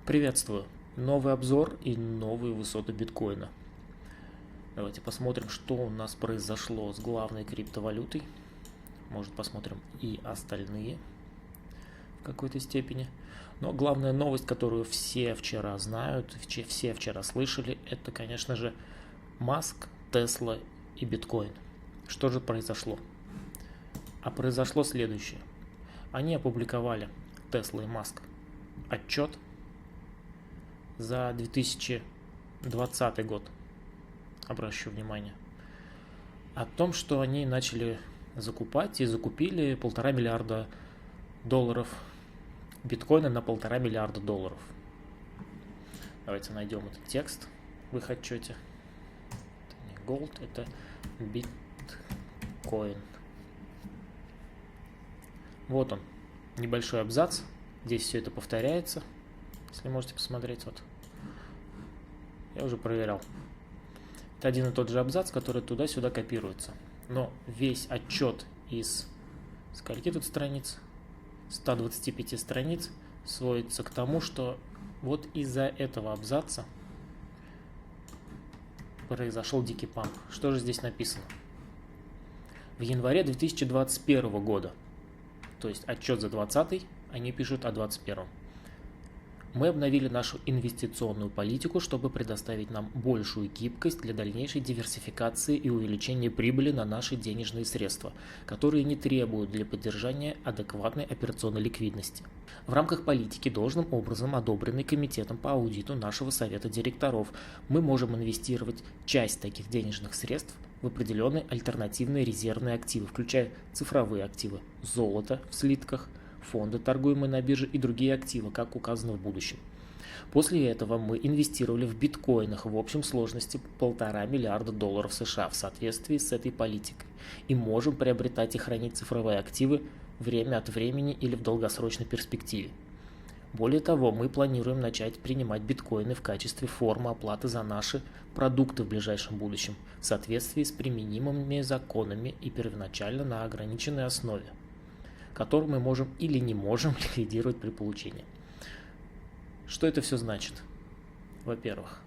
Приветствую! Новый обзор и новые высоты биткоина. Давайте посмотрим, что у нас произошло с главной криптовалютой. Может, посмотрим и остальные в какой-то степени. Но главная новость, которую все вчера знают, все вчера слышали, это, конечно же, Маск, Тесла и биткоин. Что же произошло? А произошло следующее. Они опубликовали, Тесла и Маск, отчет за 2020 год, обращу внимание, о том, что они начали закупать и закупили $1,5 миллиарда биткоина на $1,5 миллиарда. Давайте найдем этот текст в их отчете. Это не Gold, это биткоин. Вот он, небольшой абзац, здесь все это повторяется, если можете посмотреть, вот. Я уже проверял. Это один и тот же абзац, который туда-сюда копируется. Но весь отчет из скольки тут страниц? 125 страниц сводится к тому, что вот из-за этого абзаца произошел дикий памп. Что же здесь написано? В январе 2021 года, то есть отчет за 2020, они пишут о 2021. Мы обновили нашу инвестиционную политику, чтобы предоставить нам большую гибкость для дальнейшей диверсификации и увеличения прибыли на наши денежные средства, которые не требуют для поддержания адекватной операционной ликвидности. В рамках политики, должным образом одобренной Комитетом по аудиту нашего Совета директоров, мы можем инвестировать часть таких денежных средств в определенные альтернативные резервные активы, включая цифровые активы, золото в слитках, фонды, торгуемые на бирже, и другие активы, как указано в будущем. После этого мы инвестировали в биткоинах в общем сложности $1,5 миллиарда США в соответствии с этой политикой и можем приобретать и хранить цифровые активы время от времени или в долгосрочной перспективе. Более того, мы планируем начать принимать биткоины в качестве формы оплаты за наши продукты в ближайшем будущем в соответствии с применимыми законами и первоначально на ограниченной основе, который мы можем или не можем ликвидировать при получении. Что это все значит? Во-первых,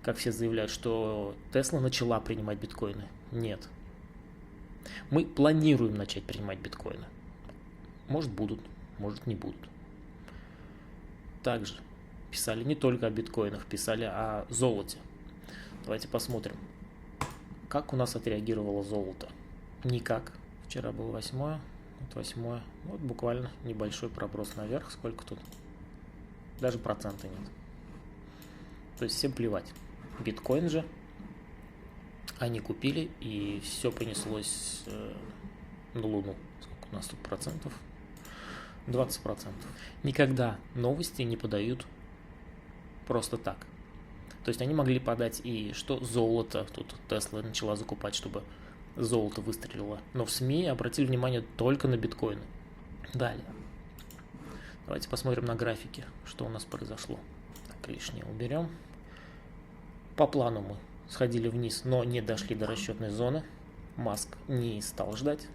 как все заявляют, что Тесла начала принимать биткоины. Нет. Мы планируем начать принимать биткоины. Может будут, может не будут. Также писали не только о биткоинах, писали о золоте. Давайте посмотрим, как у нас отреагировало золото. Никак. Вчера было 8. Вот буквально небольшой проброс наверх. Сколько тут? Даже процента нет. То есть всем плевать. Биткоин же они купили, и все понеслось на Луну. Сколько у нас тут процентов? 20%. Никогда новости не подают просто так. То есть они могли подать и что золото, тут Тесла начала закупать, чтобы золото выстрелило. Но в СМИ обратили внимание только на биткоины. Далее. Давайте посмотрим на графике, что у нас произошло. Так, лишнее уберем. По плану мы сходили вниз, но не дошли до расчетной зоны. Маск не стал ждать,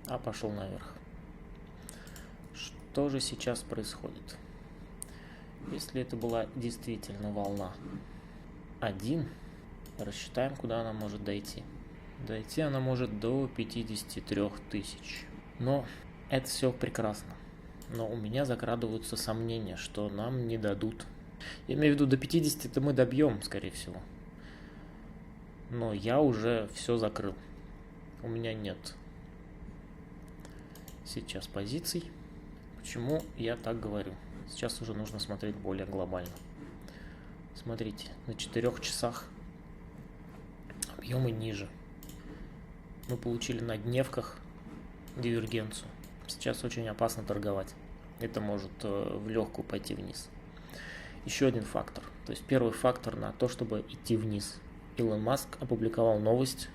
а пошел наверх. Что же сейчас происходит? Если это была действительно волна 1, рассчитаем, куда она может дойти. Дойти она может до 53 тысяч. Но это все прекрасно. Но у меня закрадываются сомнения, что нам не дадут. Я имею в виду, до 50-то мы добьем, скорее всего. Но я уже все закрыл. У меня нет сейчас позиций. Почему я так говорю? Сейчас уже нужно смотреть более глобально. Смотрите, на 4 часах объемы ниже. Мы получили на дневках дивергенцию. Сейчас очень опасно торговать. Это может в легкую пойти вниз. Еще один фактор. То есть первый фактор на то, чтобы идти вниз. Илон Маск опубликовал новость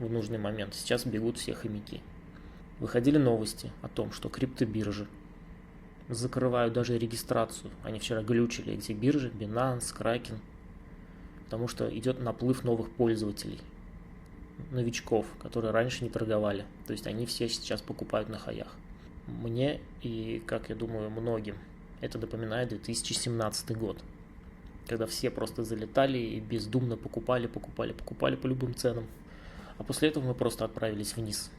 в нужный момент. Сейчас бегут все хомяки. Выходили новости о том, что криптобиржи закрывают даже регистрацию. Они вчера глючили эти биржи, Binance, Kraken, потому что идет наплыв новых пользователей, новичков, которые раньше не торговали. То есть они все сейчас покупают на хаях. Мне и, как я думаю, многим Это напоминает 2017 год, когда все просто залетали и бездумно покупали по любым ценам. А после этого мы просто отправились вниз.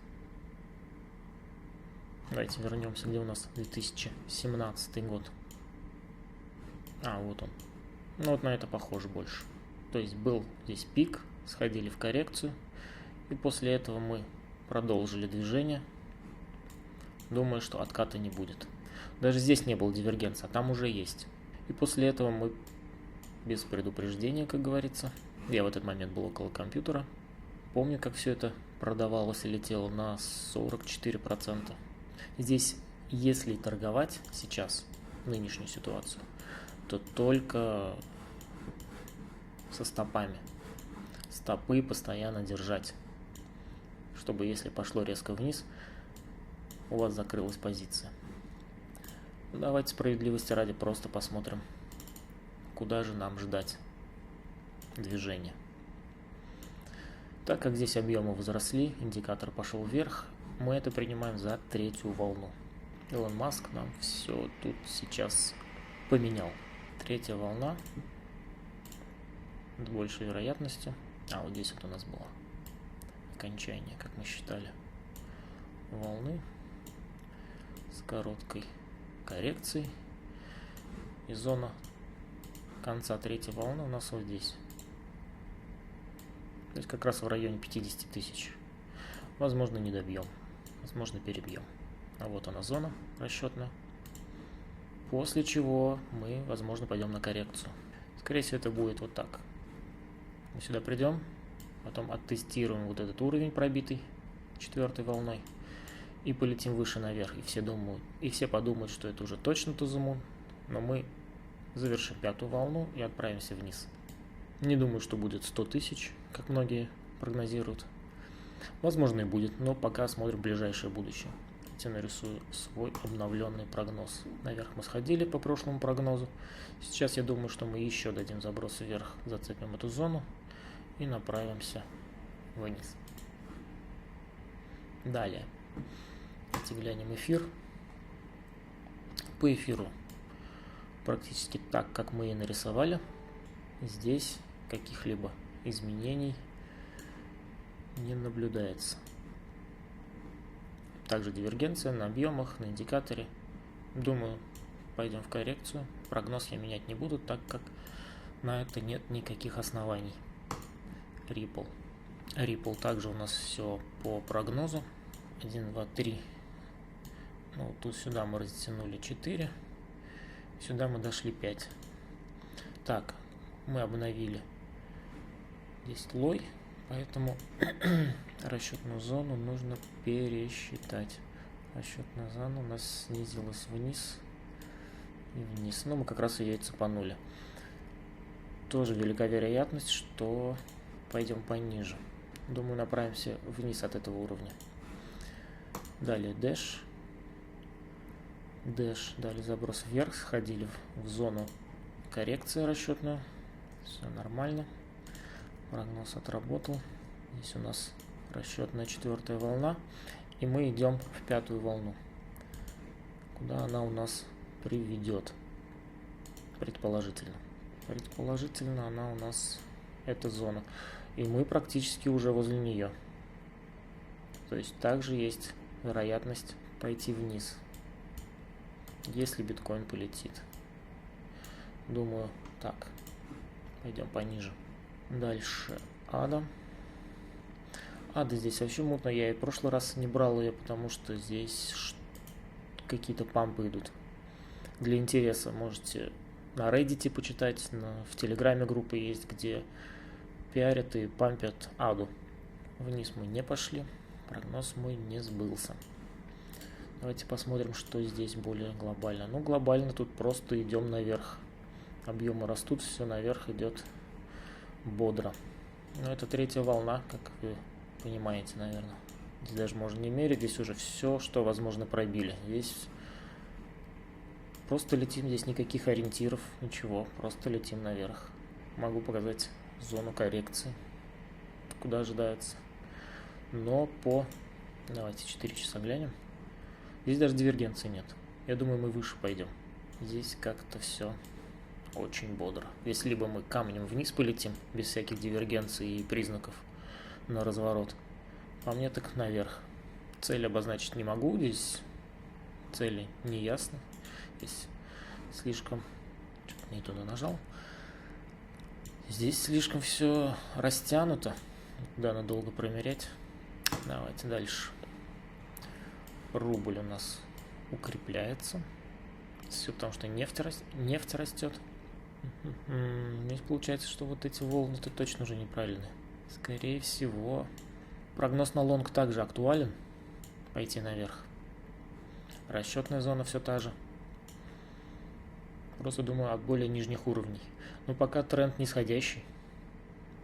Давайте вернемся, где у нас 2017 год. Вот он. Ну вот на это похоже больше. То есть был здесь пик, сходили в коррекцию, и после этого мы продолжили движение. Думаю, что отката не будет. Даже здесь не было дивергенции, а там уже есть. И после этого мы без предупреждения, как говорится, я в этот момент был около компьютера, помню, как все это продавалось и летело на 44%. Здесь, если торговать сейчас, нынешнюю ситуацию, то только со стопами. Стопы постоянно держать, чтобы если пошло резко вниз, у вас закрылась позиция. Давайте справедливости ради просто посмотрим, куда же нам ждать движения. Так как здесь объемы возросли, индикатор пошел вверх, мы это принимаем за третью волну. Илон Маск нам все тут сейчас поменял. Третья волна с большей вероятностью. Вот здесь вот у нас было окончание, как мы считали, волны с короткой коррекцией. И зона конца третьей волны у нас вот здесь. То есть как раз в районе 50 тысяч. Возможно, не добьем, возможно, перебьем. А вот она зона расчетная. После чего мы, возможно, пойдем на коррекцию. Скорее всего, это будет вот так. Мы сюда придем, потом оттестируем вот этот уровень пробитый четвертой волной и полетим выше наверх. И все подумают, что это уже точно to the moon, но мы завершим пятую волну и отправимся вниз. Не думаю, что будет 100 тысяч, как многие прогнозируют. Возможно, и будет, но пока смотрим ближайшее будущее. Я нарисую свой обновленный прогноз. Наверх мы сходили по прошлому прогнозу. Сейчас я думаю, что мы еще дадим заброс вверх, зацепим эту зону и направимся вниз. Далее. Давайте глянем эфир. По эфиру практически так, как мы и нарисовали. Здесь каких-либо изменений не наблюдается. Также дивергенция на объемах, на индикаторе. Думаю, пойдем в коррекцию. Прогноз я менять не буду, так как на это нет никаких оснований. Ripple. Ripple также у нас все по прогнозу. 1, 2, 3. Ну, тут сюда мы растянули 4. Сюда мы дошли 5. Так, мы обновили здесь лой, поэтому расчетную зону нужно пересчитать. Расчетная зона у нас снизилась вниз и вниз. Но мы как раз ее и цепанули. Тоже велика вероятность, что пойдем пониже. Думаю, направимся вниз от этого уровня. Далее Dash. Дали заброс вверх, сходили в зону коррекции расчетную. Все нормально. Прогноз отработал. Здесь у нас расчетная четвертая волна. И мы идем в пятую волну. Куда она у нас приведет? Предположительно. Предположительно она у нас эта зона. И мы практически уже возле нее. То есть также есть вероятность пойти вниз, если биткоин полетит. Думаю, так. Пойдем пониже. Дальше ADA. ADA здесь вообще мутно. Я и в прошлый раз не брал ее, потому что здесь какие-то пампы идут. Для интереса можете на Reddit почитать, в Телеграме группы есть, где пиарят и пампят ADA. Вниз мы не пошли. Прогноз мой не сбылся. Давайте посмотрим, что здесь более глобально. Ну, глобально тут просто идем наверх. Объемы растут, все наверх идет бодро. Но это третья волна, как вы понимаете, наверное. Здесь даже можно не мерить, здесь уже все, что возможно, пробили. Здесь просто летим, здесь никаких ориентиров, ничего, просто летим наверх. Могу показать зону коррекции, куда ожидается. Но давайте 4 часа глянем. Здесь даже дивергенции нет. Я думаю, мы выше пойдем. Здесь как-то все очень бодро. Если либо мы камнем вниз полетим, без всяких дивергенций и признаков на разворот, по мне так наверх. Цель обозначить не могу, здесь цели не ясно. Здесь слишком... Что-то не туда нажал. Здесь слишком все растянуто. Да, надо долго промерять. Давайте дальше. Рубль у нас укрепляется. Все потому, что нефть растет. Здесь получается, что вот эти волны-то точно уже неправильные. Скорее всего, прогноз на лонг также актуален. Пойти наверх. Расчетная зона все та же. Просто думаю от более нижних уровней. Но пока тренд нисходящий.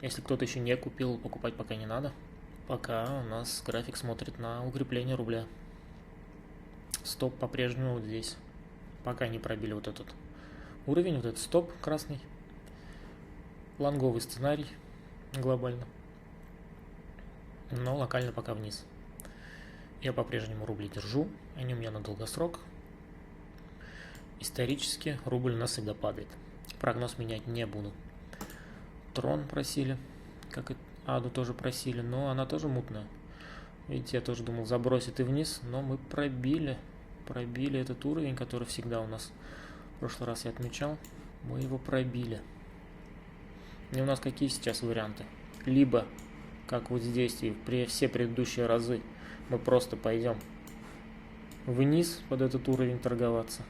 Если кто-то еще не купил, покупать пока не надо. Пока у нас график смотрит на укрепление рубля. Стоп по-прежнему вот здесь. Пока не пробили вот этот уровень, вот этот стоп красный. Лонговый сценарий глобально. Но локально пока вниз. Я по-прежнему рубли держу. Они у меня на долгосрок. Исторически рубль у нас всегда падает. Прогноз менять не буду. Трон просили. Как и Аду тоже просили. Но она тоже мутная. Видите, я тоже думал забросит и вниз. Но мы пробили этот уровень, который всегда у нас в прошлый раз я отмечал. Мы его пробили. И у нас какие сейчас варианты? Либо, как вот здесь и все предыдущие разы, мы просто пойдем вниз под этот уровень торговаться.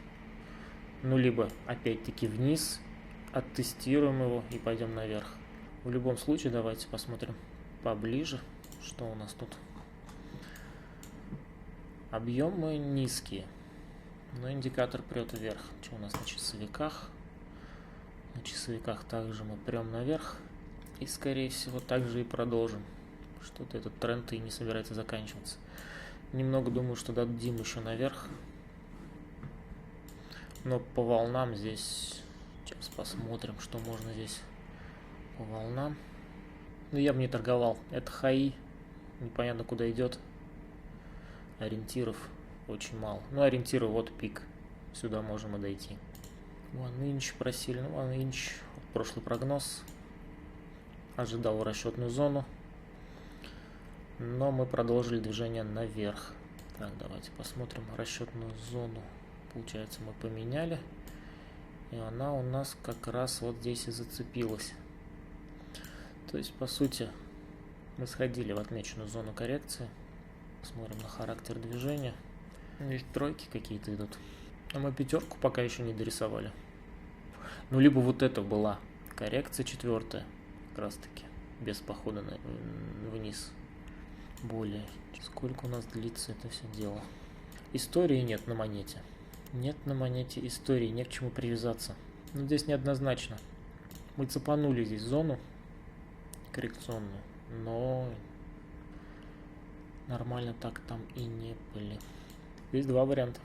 Ну, либо опять-таки вниз, оттестируем его и пойдем наверх. В любом случае, давайте посмотрим поближе, что у нас тут. Объемы низкие, но индикатор прет вверх. Что у нас на часовиках? На часовиках также мы прем наверх. И, скорее всего, также и продолжим. Что-то этот тренд и не собирается заканчиваться. Немного думаю, что дадим еще наверх. Но по волнам здесь... Сейчас посмотрим, что можно здесь по волнам. Ну, я бы не торговал. Это хаи. Непонятно, куда идет. Ориентиров очень мало. Ну, ориентиры вот пик. Сюда можем и дойти. One inch просили. Ну, one inch. Прошлый прогноз. Ожидал расчетную зону. Но мы продолжили движение наверх. Так, давайте посмотрим расчетную зону. Получается, мы поменяли. И она у нас как раз вот здесь и зацепилась. То есть, по сути, мы сходили в отмеченную зону коррекции. Смотрим на характер движения. Здесь тройки какие-то идут. А мы пятерку пока еще не дорисовали. Ну, либо вот это была коррекция четвертая. Как раз таки. Без похода вниз. Более. Сколько у нас длится это все дело? Истории нет на монете. Нет на монете истории. Не к чему привязаться. Но здесь неоднозначно. Мы цепанули здесь зону коррекционную. Но... нормально так там и не были. Есть два варианта.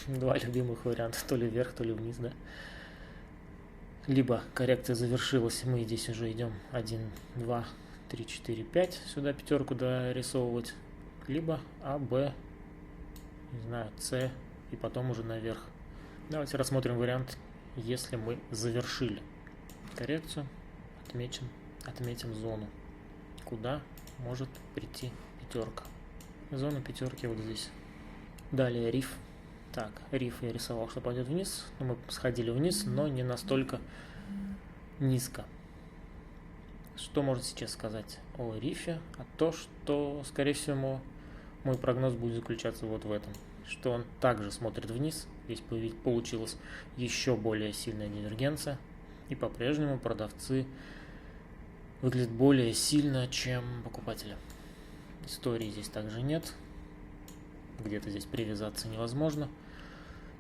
Два любимых варианта. То ли вверх, то ли вниз, да? Либо коррекция завершилась, мы здесь уже идем 1, 2, 3, 4, 5. Сюда пятерку дорисовывать. Либо А, Б, не знаю, С. И потом уже наверх. Давайте рассмотрим вариант, если мы завершили коррекцию. Отметим зону. Куда может прийти пятерка. Зона пятерки вот здесь. Далее риф. Так, риф я рисовал, что пойдет вниз. Но мы сходили вниз, но не настолько низко. Что можно сейчас сказать о рифе? А то, что, скорее всего, мой прогноз будет заключаться вот в этом. Что он также смотрит вниз. Здесь получилась еще более сильная дивергенция. И по-прежнему продавцы выглядят более сильно, чем покупатели. Истории здесь также нет. Где-то здесь привязаться невозможно.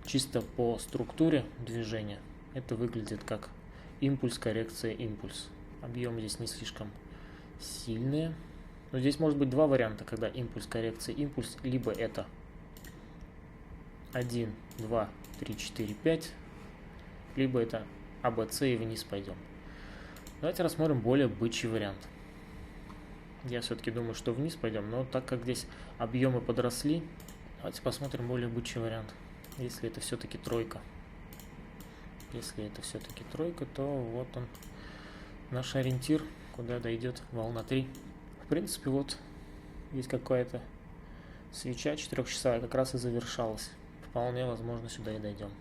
Чисто по структуре движения это выглядит как импульс, коррекция, импульс. Объемы здесь не слишком сильные. Но здесь может быть два варианта, когда импульс, коррекция, импульс. Либо это 1, 2, 3, 4, 5. Либо это АБЦ и вниз пойдем. Давайте рассмотрим более бычий вариант. Я все-таки думаю, что вниз пойдем, но так как здесь объемы подросли, давайте посмотрим более бычий вариант. Если это все-таки тройка. Если это все-таки тройка, то вот он, наш ориентир, куда дойдет волна 3. В принципе, вот есть какая-то свеча 4-часовая, как раз и завершалась. Вполне возможно, сюда и дойдем.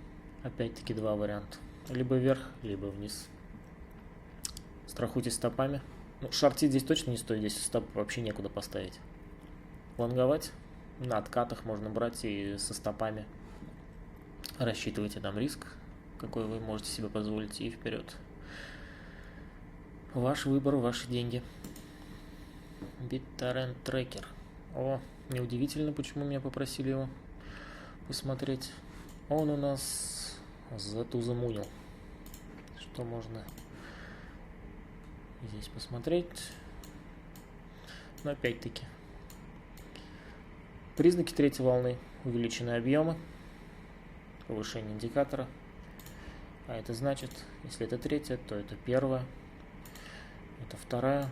Опять-таки два варианта. Либо вверх, либо вниз. Страхуйте стопами. Ну, шортить здесь точно не стоит, здесь стоп вообще некуда поставить. Лонговать на откатах можно брать и со стопами. Рассчитывайте там риск, какой вы можете себе позволить, и вперед. Ваш выбор, ваши деньги. BitTorrent Tracker. О, неудивительно, почему меня попросили его посмотреть. Он у нас затузамунил. Что можно здесь посмотреть? Но опять-таки признаки третьей волны: увеличенные объемы, повышение индикатора. А это значит, если это третья, то это первая, это вторая,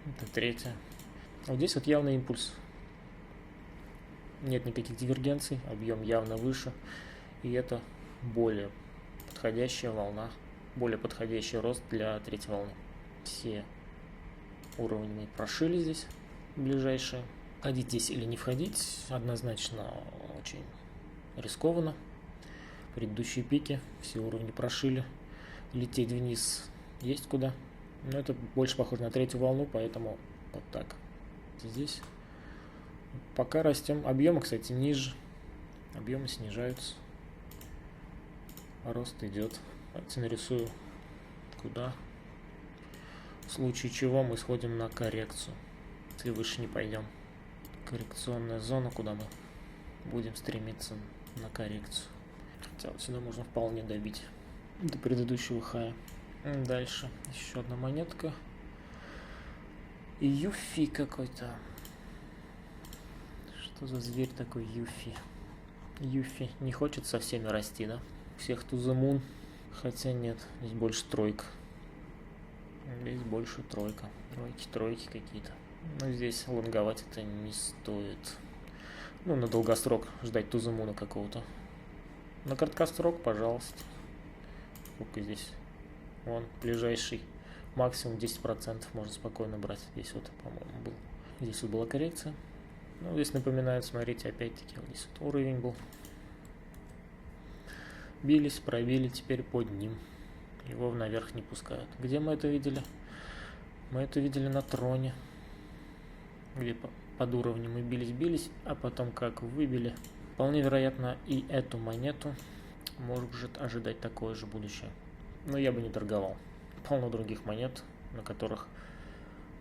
это третья. Вот здесь вот явный импульс. Нет никаких дивергенций, объем явно выше. И это более подходящая волна, более подходящий рост для третьей волны. Все уровни мы прошили здесь, ближайшие. Входить здесь или не входить однозначно очень рискованно. Предыдущие пики, все уровни прошили. Лететь вниз есть куда. Но это больше похоже на третью волну, поэтому вот так. Здесь пока растем. Объемы, кстати, ниже. Объемы снижаются. Рост идет. Давайте нарисую, куда. В случае чего мы сходим на коррекцию, если выше не пойдем. Коррекционная зона, куда мы будем стремиться на коррекцию. Хотя вот сюда можно вполне добить до предыдущего хая. Дальше еще одна монетка. Юфи какой-то. Что за зверь такой Юфи? Юфи не хочет со всеми расти, да? Всех тузамун. Хотя нет, здесь больше тройка. Здесь больше тройка. Тройки какие-то. Но здесь лонговать это не стоит. Ну, на долгосрок ждать тузамуна какого-то. На краткосрок, пожалуйста. Сколько здесь? Вон, ближайший. Максимум 10% можно спокойно брать. Здесь вот, по-моему, был. Здесь вот была коррекция. Ну, здесь напоминает, смотрите, опять-таки, вот здесь вот уровень был. Бились, пробили, теперь под ним. Его наверх не пускают. Где мы это видели? Мы это видели на троне. Где под уровнем мы бились, а потом как выбили. Вполне вероятно, и эту монету может ожидать такое же будущее. Но я бы не торговал. Полно других монет, на которых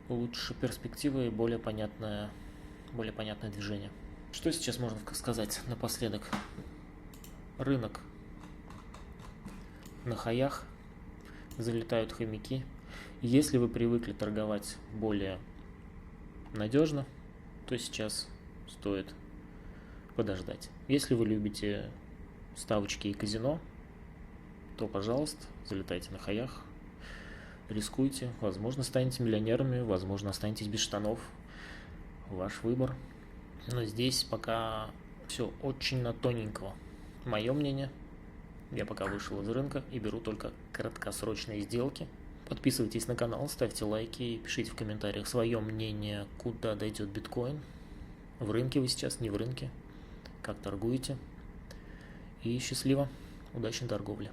лучше перспектива и более понятное движение. Что сейчас можно сказать напоследок? Рынок на хаях, залетают хомяки. Если вы привыкли торговать более надежно, то сейчас стоит подождать. Если вы любите ставочки и казино, то, пожалуйста, залетайте на хаях, рискуйте, возможно, станете миллионерами, возможно, останетесь без штанов. Ваш выбор. Но здесь пока все очень на тоненького. Мое мнение, я пока вышел из рынка и беру только краткосрочные сделки. Подписывайтесь на канал, ставьте лайки и пишите в комментариях свое мнение, куда дойдет биткоин. В рынке вы сейчас, не в рынке. Как торгуете. И счастливо, удачной торговли.